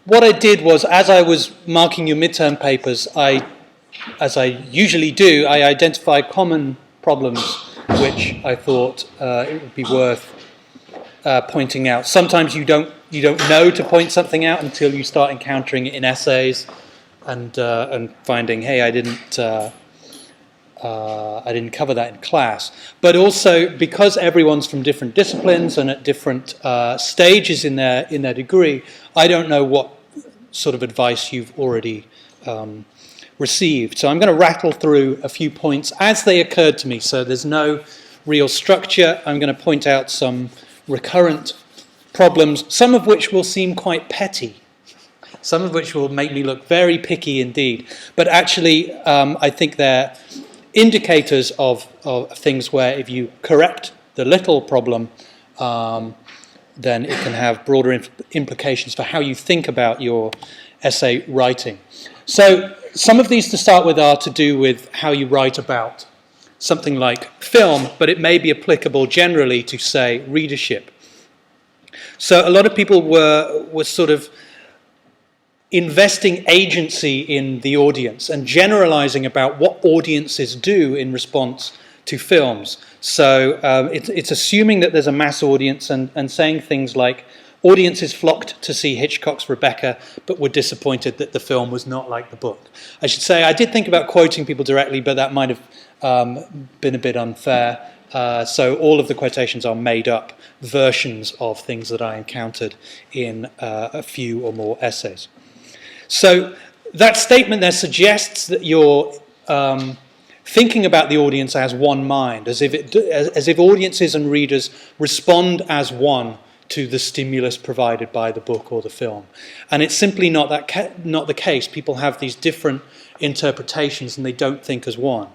what I did was, as I was marking your midterm papers, as I usually do, I identified common problems which I thought it would be worth pointing out. Sometimes you don't know to point something out until you start encountering it in essays and finding, hey, I didn't cover that in class. But also because everyone's from different disciplines and at different stages in their degree, I don't know what sort of advice you've already received. So I'm going to rattle through a few points as they occurred to me. So there's no real structure. I'm going to point out some recurrent problems, some of which will seem quite petty, some of which will make me look very picky indeed. But actually, I think they're indicators of things where if you correct the little problem, then it can have broader implications for how you think about your essay writing. So some of these to start with are to do with how you write about something like film, but it may be applicable generally to, say, readership. So a lot of people were sort of investing agency in the audience and generalizing about what audiences do in response to films. So it's assuming that there's a mass audience and saying things like, audiences flocked to see Hitchcock's Rebecca, but were disappointed that the film was not like the book. I should say, I did think about quoting people directly, but that might have been a bit unfair. So all of the quotations are made up versions of things that I encountered in a few or more essays. So that statement there suggests that you're thinking about the audience as one mind, as if audiences and readers respond as one to the stimulus provided by the book or the film. And it's simply not the case. People have these different interpretations and they don't think as one.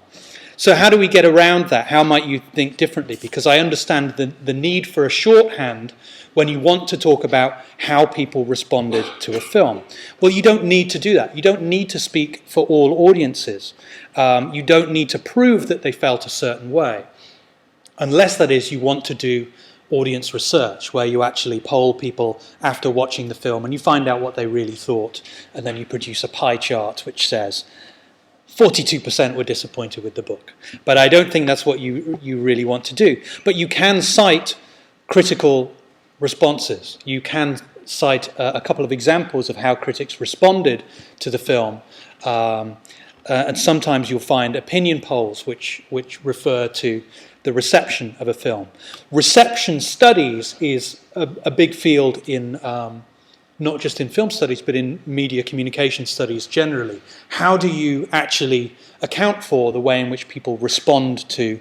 So how do we get around that? How might you think differently? Because I understand the need for a shorthand when you want to talk about how people responded to a film. Well, you don't need to do that. You don't need to speak for all audiences. You don't need to prove that they felt a certain way, unless, that is, you want to do audience research, where you actually poll people after watching the film and you find out what they really thought, and then you produce a pie chart which says 42% were disappointed with the book. But I don't think that's what you really want to do. But you can cite critical responses. You can cite a couple of examples of how critics responded to the film. And sometimes you'll find opinion polls which refer to the reception of a film. Reception studies is a big field in not just in film studies, but in media communication studies generally. How do you actually account for the way in which people respond to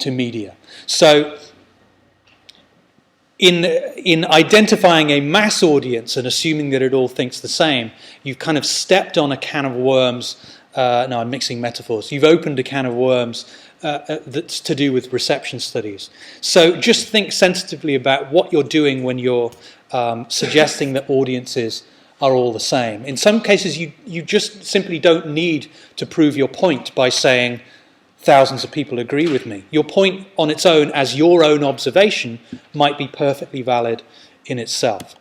media? So in identifying a mass audience and assuming that it all thinks the same, you've kind of stepped on a can of worms. No, I'm mixing metaphors. You've opened a can of worms that's to do with reception studies. So just think sensitively about what you're doing when you're suggesting that audiences are all the same. In some cases, you just simply don't need to prove your point by saying thousands of people agree with me. Your point on its own, as your own observation, might be perfectly valid in itself.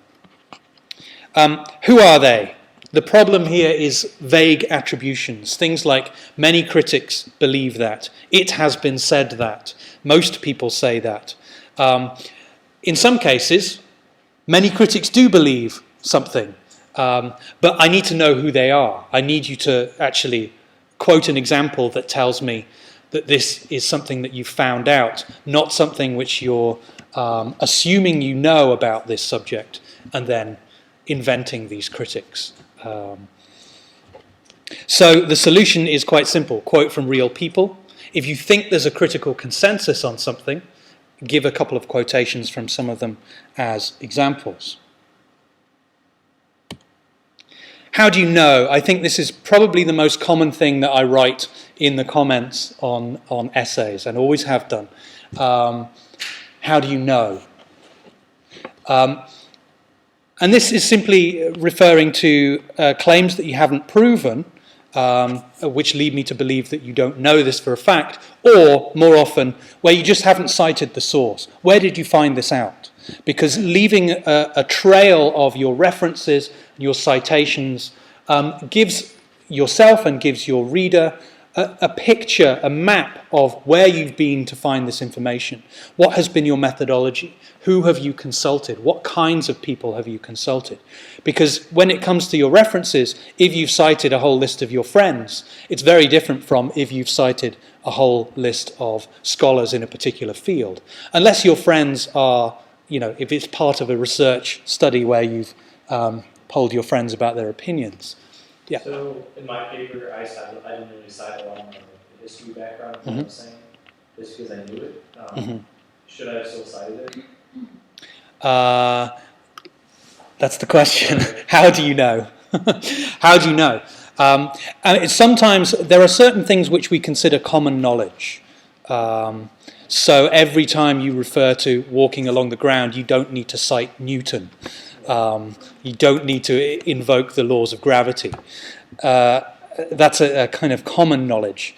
Who are they? The problem here is vague attributions. Things like, many critics believe that. It has been said that. Most people say that. In some cases, many critics do believe something. But I need to know who they are. I need you to actually quote an example that tells me that this is something that you found out, not something which you're assuming you know about this subject and then inventing these critics. So the solution is quite simple. Quote from real people. If you think there's a critical consensus on something, give a couple of quotations from some of them as examples. How do you know? I think this is probably the most common thing that I write in the comments on essays, and always have done. How do you know? And this is simply referring to claims that you haven't proven, which lead me to believe that you don't know this for a fact, or, more often, where you just haven't cited the source. Where did you find this out? because leaving a trail of your references, your citations, gives yourself and gives your reader a picture, a map of where you've been to find this information. What has been your methodology? Who have you consulted? What kinds of people have you consulted? Because when it comes to your references, if you've cited a whole list of your friends, it's very different from if you've cited a whole list of scholars in a particular field. Unless your friends are, if it's part of a research study where you've polled your friends about their opinions. Yeah. So in my paper, I didn't really cite a lot of the history background of what I'm saying, just because I knew it. Should I have still cited it? That's the question. How do you know? How do you know? And sometimes there are certain things which we consider common knowledge. So every time you refer to walking along the ground, you don't need to cite Newton. You don't need to invoke the laws of gravity. That's a kind of common knowledge.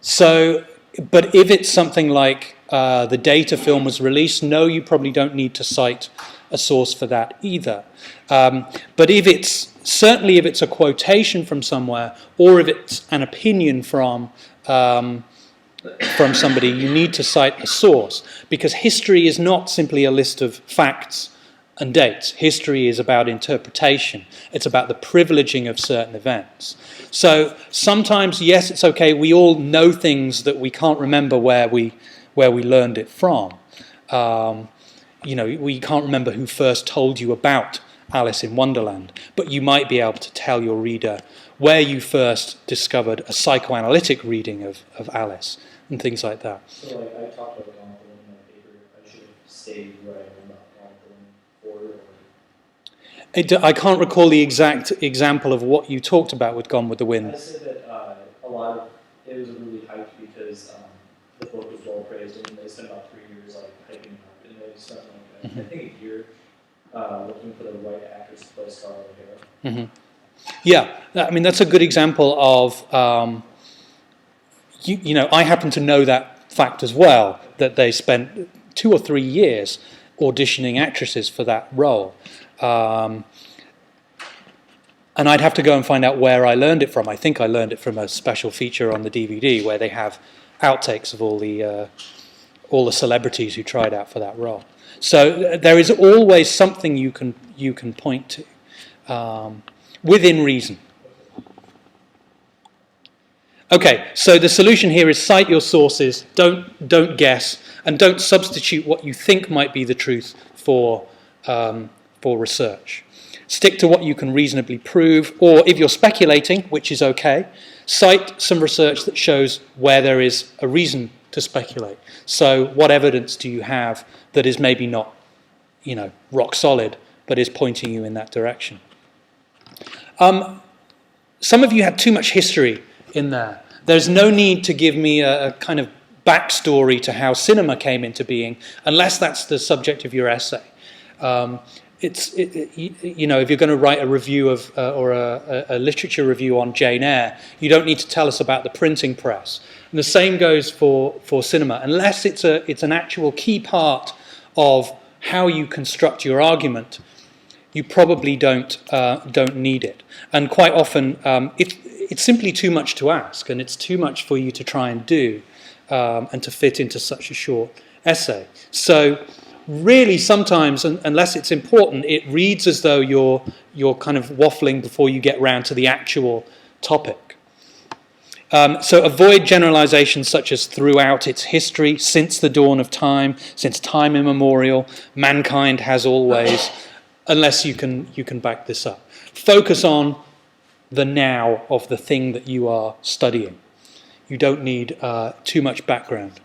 So, but if it's something like the date a film was released, no, you probably don't need to cite a source for that either. But if it's a quotation from somewhere, or if it's an opinion from somebody, you need to cite a source, because history is not simply a list of facts and dates. History is about interpretation. It's about the privileging of certain events. So sometimes, yes, it's okay. We all know things that we can't remember where we learned it from. We can't remember who first told you about Alice in Wonderland, but you might be able to tell your reader where you first discovered a psychoanalytic reading of Alice and things like that. So, I talked about Gonquilon in my paper. I should have stated what I know about Gonquilon or. I can't recall the exact example of what you talked about with Gone with the Wind. I said that a lot of it was really hyped because the book was well praised, and they spent about 3 years hyping it up, and they spent I think a year looking for the right actress to play Scarlett O'Hara. Yeah, I mean that's a good example of I happen to know that fact as well, that they spent 2 or 3 years auditioning actresses for that role. And I'd have to go and find out where I learned it from. I think I learned it from a special feature on the DVD where they have outtakes of all the celebrities who tried out for that role. So there is always something you can point to within reason. Okay, so the solution here is cite your sources, don't guess, and don't substitute what you think might be the truth for research. Stick to what you can reasonably prove, or if you're speculating, which is okay, cite some research that shows where there is a reason to speculate. So what evidence do you have that is maybe not, rock solid, but is pointing you in that direction? Some of you had too much history in there. There's no need to give me a kind of backstory to how cinema came into being, unless that's the subject of your essay. If you're going to write a review of or a literature review on Jane Eyre, you don't need to tell us about the printing press. And the same goes for cinema, unless it's an actual key part of how you construct your argument. You probably don't need it, and quite often it's simply too much to ask, and it's too much for you to try and do, and to fit into such a short essay. So really, sometimes, unless it's important, it reads as though you're kind of waffling before you get round to the actual topic. So avoid generalizations such as throughout its history, since the dawn of time, since time immemorial, mankind has always, unless you can back this up. Focus on the now of the thing that you are studying. You don't need too much background.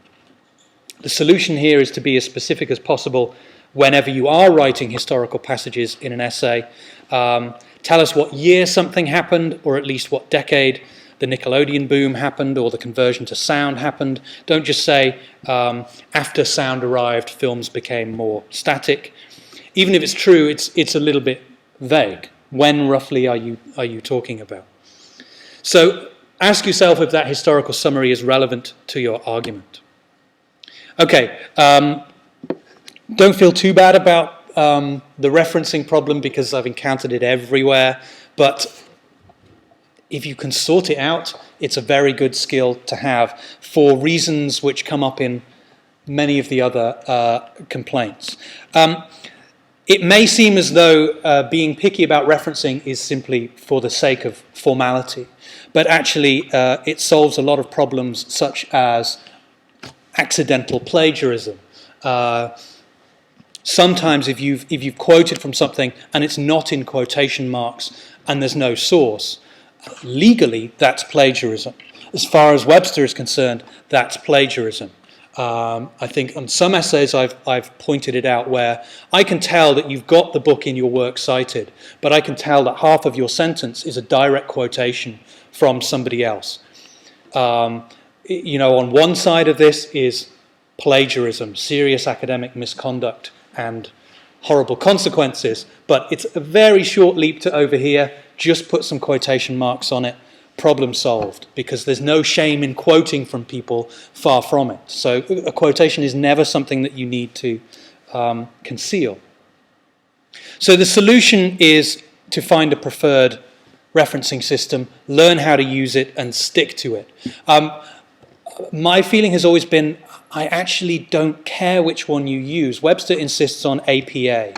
The solution here is to be as specific as possible whenever you are writing historical passages in an essay. Tell us what year something happened, or at least what decade the Nickelodeon boom happened, or the conversion to sound happened. Don't just say, after sound arrived, films became more static. Even if it's true, it's a little bit vague. When roughly are you talking about? So ask yourself if that historical summary is relevant to your argument. Okay, Don't feel too bad about the referencing problem because I've encountered it everywhere, but if you can sort it out, it's a very good skill to have for reasons which come up in many of the other complaints. It may seem as though being picky about referencing is simply for the sake of formality, but actually it solves a lot of problems such as accidental plagiarism. Sometimes if you've quoted from something and it's not in quotation marks and there's no source, legally that's plagiarism. As far as Webster is concerned, that's plagiarism. I think on some essays I've pointed it out where I can tell that you've got the book in your work cited, but I can tell that half of your sentence is a direct quotation from somebody else. On one side of this is plagiarism, serious academic misconduct and horrible consequences, but it's a very short leap to over here. Just put some quotation marks on it, problem solved, because there's no shame in quoting from people, far from it. So a quotation is never something that you need to conceal. So the solution is to find a preferred referencing system, learn how to use it, and stick to it. My feeling has always been, I actually don't care which one you use. Webster insists on APA,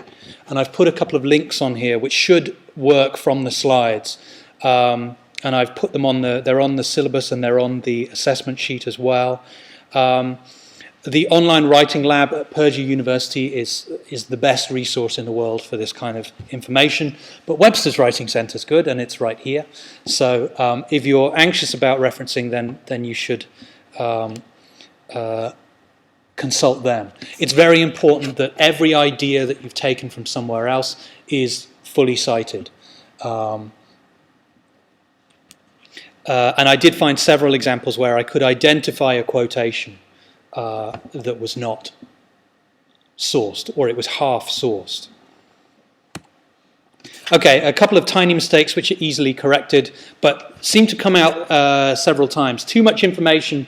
and I've put a couple of links on here which should work from the slides. And I've put them they're on the syllabus and they're on the assessment sheet as well. The online writing lab at Purdue University is the best resource in the world for this kind of information. But Webster's Writing Center is good, and it's right here. So if you're anxious about referencing, then you should consult them. It's very important that every idea that you've taken from somewhere else is fully cited. And I did find several examples where I could identify a quotation that was not sourced, or it was half sourced. Okay, a couple of tiny mistakes which are easily corrected, but seem to come out several times. Too much information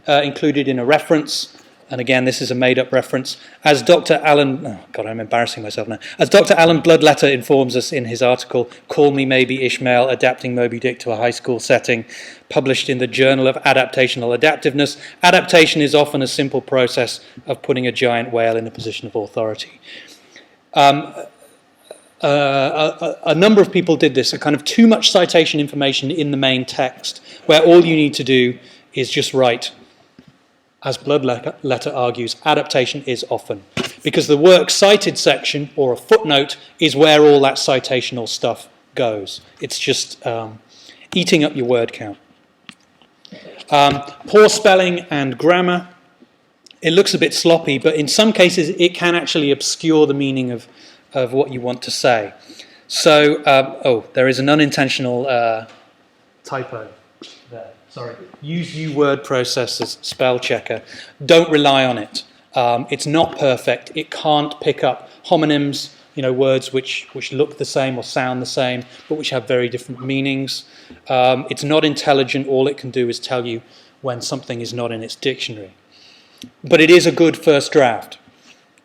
included in a reference. And again, this is a made-up reference. As Dr. Alan... Oh, God, I'm embarrassing myself now. As Dr. Alan Bloodletter informs us in his article, Call Me Maybe Ishmael, Adapting Moby Dick to a High School Setting, published in the Journal of Adaptational Adaptiveness, adaptation is often a simple process of putting a giant whale in a position of authority. A number of people did this, a kind of too much citation information in the main text, where all you need to do is just write, as Bloodletter argues, adaptation is often. Because the works cited section, or a footnote, is where all that citational stuff goes. It's just eating up your word count. Poor spelling and grammar. It looks a bit sloppy, but in some cases it can actually obscure the meaning of what you want to say. So, there is an unintentional typo there. Sorry. Use U-word processors, spell checker. Don't rely on it. It's not perfect. It can't pick up homonyms, words which look the same or sound the same, but which have very different meanings. It's not intelligent. All it can do is tell you when something is not in its dictionary. But it is a good first draft.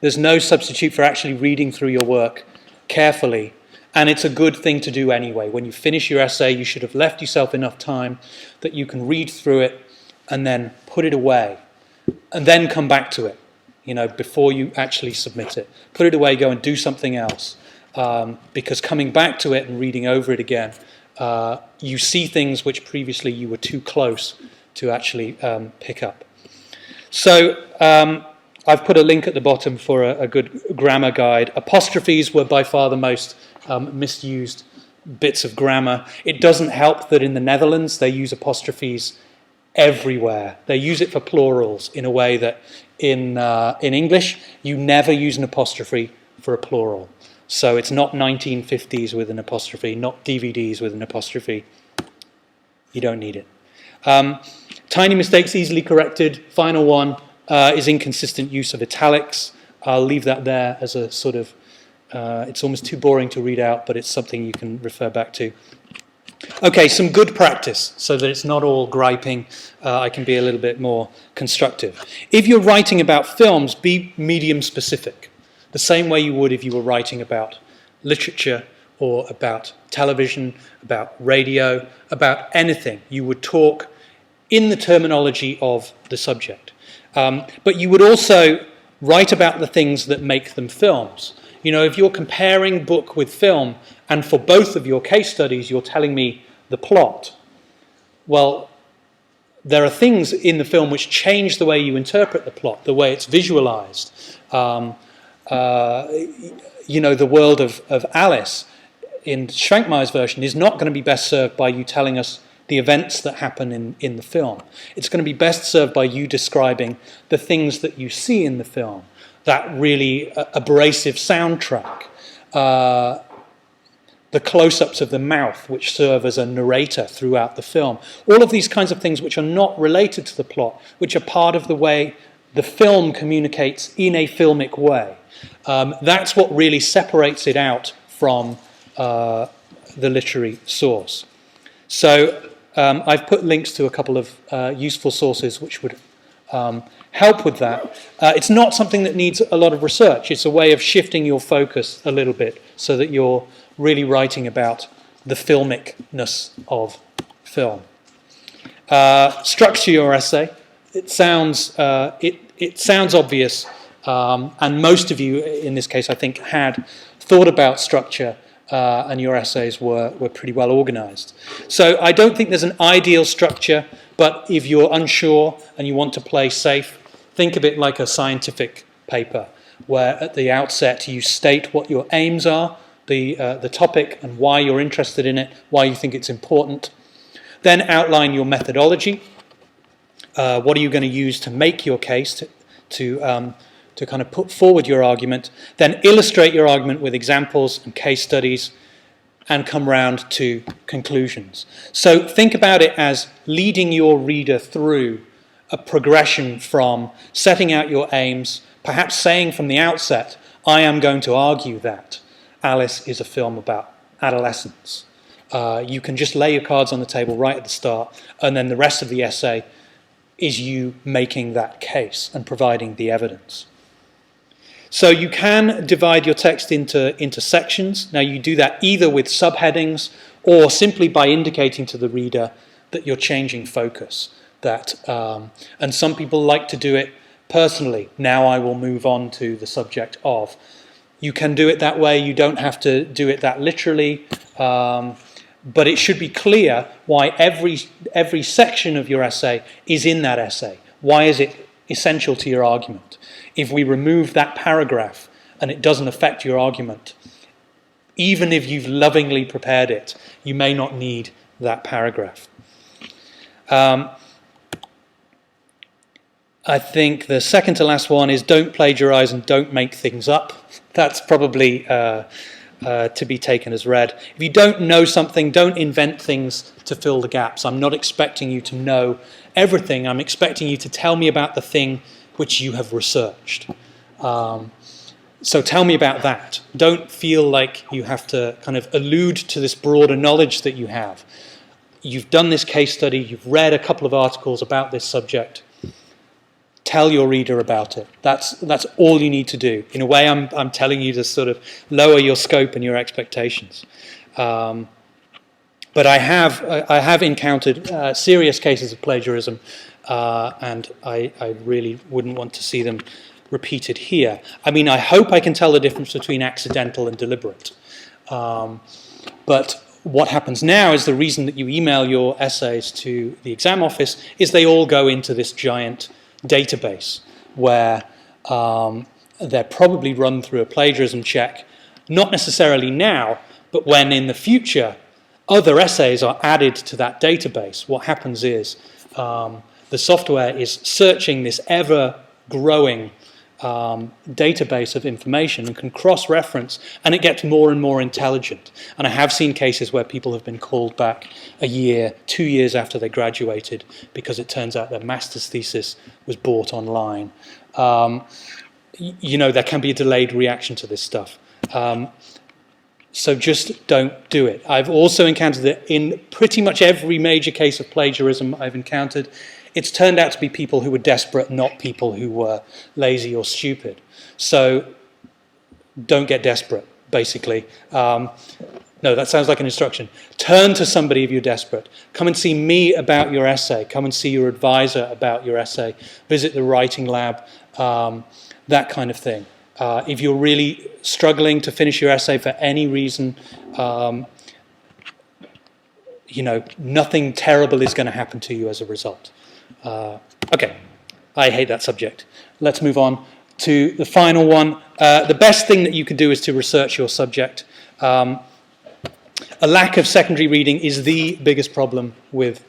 There's no substitute for actually reading through your work carefully. And it's a good thing to do anyway. When you finish your essay, you should have left yourself enough time that you can read through it and then put it away and then come back to it, before you actually submit it. Put it away, go and do something else. Because coming back to it and reading over it again, you see things which previously you were too close to actually pick up. So I've put a link at the bottom for a good grammar guide. Apostrophes were by far the most misused bits of grammar. It doesn't help that in the Netherlands they use apostrophes everywhere. They use it for plurals in a way that in English you never use an apostrophe for a plural. So it's not 1950s with an apostrophe, not DVDs with an apostrophe. You don't need it. Tiny mistakes easily corrected. Final one is inconsistent use of italics. I'll leave that there as a sort of it's almost too boring to read out, but it's something you can refer back to. Okay, some good practice so that it's not all griping. I can be a little bit more constructive. If you're writing about films, be medium specific. the same way you would if you were writing about literature or about television, about radio, about anything. You would talk in the terminology of the subject. But you would also write about the things that make them films. You know, if you're comparing book with film, and for both of your case studies you're telling me the plot, well, there are things in the film which change the way you interpret the plot, the way it's visualized. You know, the world of Alice in Schwenkmeyer's version is not going to be best served by you telling us the events that happen in the film. It's going to be best served by you describing the things that you see in the film, that really abrasive soundtrack, the close-ups of the mouth which serve as a narrator throughout the film. All of these kinds of things which are not related to the plot, which are part of the way the film communicates in a filmic way. That's what really separates it out from the literary source. So I've put links to a couple of useful sources which would help with that. It's not something that needs a lot of research. It's a way of shifting your focus a little bit so that you're really writing about the filmicness of film. Structure your essay. It sounds obvious, and most of you in this case I think had thought about structure, and your essays were pretty well organized. So I don't think there's an ideal structure, but if you're unsure and you want to play safe, think of it like a scientific paper, where at the outset you state what your aims are, the topic and why you're interested in it, why you think it's important. Then outline your methodology. What are you going to use to make your case, to kind of put forward your argument. Then illustrate your argument with examples and case studies, and come round to conclusions. So think about it as leading your reader through a progression from setting out your aims, perhaps saying from the outset, I am going to argue that Alice is a film about adolescence. You can just lay your cards on the table right at the start, and then the rest of the essay is you making that case and providing the evidence. So you can divide your text into sections. Now you do that either with subheadings or simply by indicating to the reader that you're changing focus. And some people like to do it personally. Now I will move on to the subject of. You can do it that way. You don't have to do it that literally. But it should be clear why every section of your essay is in that essay. Why is it essential to your argument? If we remove that paragraph and it doesn't affect your argument, even if you've lovingly prepared it, you may not need that paragraph. I think the second to last one is don't plagiarize and don't make things up. That's probably to be taken as read. If you don't know something, don't invent things to fill the gaps. I'm not expecting you to know everything. I'm expecting you to tell me about the thing which you have researched. So tell me about that. Don't feel like you have to kind of allude to this broader knowledge that you have. You've done this case study, you've read a couple of articles about this subject. Tell your reader about it. That's all you need to do. In a way, I'm telling you to sort of lower your scope and your expectations. But I have encountered serious cases of plagiarism, and I really wouldn't want to see them repeated here. I mean, I hope I can tell the difference between accidental and deliberate. But what happens now is the reason that you email your essays to the exam office is they all go into this giant database where they're probably run through a plagiarism check, not necessarily now, but when in the future other essays are added to that database. What happens is the software is searching this ever-growing database of information and can cross-reference, and it gets more and more intelligent. And I have seen cases where people have been called back a year, 2 years after they graduated because it turns out their master's thesis was bought online. There can be a delayed reaction to this stuff. So just don't do it. I've also encountered that in pretty much every major case of plagiarism I've encountered, it's turned out to be people who were desperate, not people who were lazy or stupid. So don't get desperate, basically. No, that sounds like an instruction. Turn to somebody if you're desperate. Come and see me about your essay. Come and see your advisor about your essay. Visit the writing lab, that kind of thing. If you're really struggling to finish your essay for any reason, nothing terrible is going to happen to you as a result. Okay, I hate that subject. Let's move on to the final one. The best thing that you can do is to research your subject. A lack of secondary reading is the biggest problem with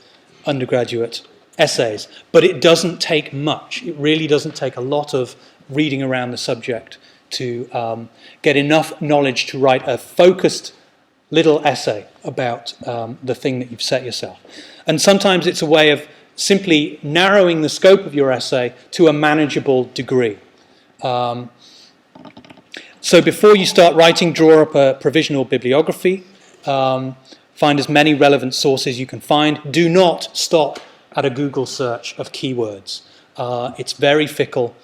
undergraduate essays, but it doesn't take much. It really doesn't take a lot of reading around the subject to get enough knowledge to write a focused little essay about the thing that you've set yourself. And sometimes it's a way of simply narrowing the scope of your essay to a manageable degree. So before you start writing, draw up a provisional bibliography. Find as many relevant sources you can find. Do not stop at a Google search of keywords. It's very fickle.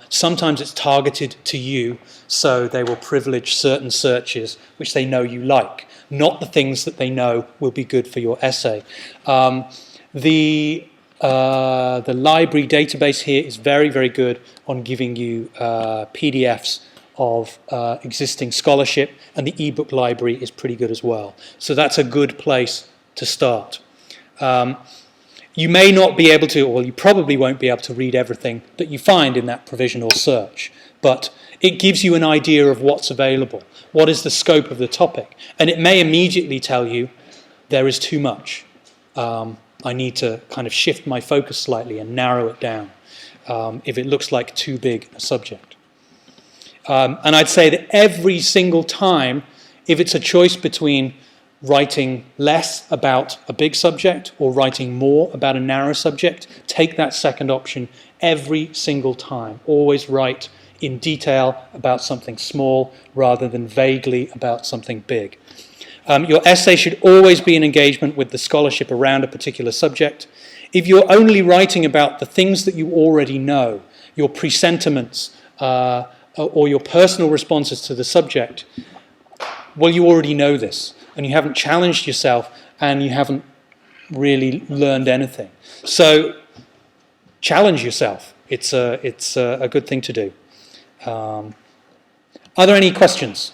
Sometimes it's targeted to you, so they will privilege certain searches which they know you like, not the things that they know will be good for your essay. The library database here is very, very good on giving you PDFs of existing scholarship, and the ebook library is pretty good as well. So that's a good place to start. You may not be able to, or you probably won't be able to read everything that you find in that provisional search, but it gives you an idea of what's available, what is the scope of the topic, and it may immediately tell you there is too much. I need to kind of shift my focus slightly and narrow it down if it looks like too big a subject. And I'd say that every single time, if it's a choice between writing less about a big subject or writing more about a narrow subject, take that second option every single time. Always write in detail about something small rather than vaguely about something big. Your essay should always be an engagement with the scholarship around a particular subject. If you're only writing about the things that you already know, your presentiments, or your personal responses to the subject, well, you already know this, and you haven't challenged yourself, and you haven't really learned anything. So, challenge yourself. It's a good thing to do. Are there any questions?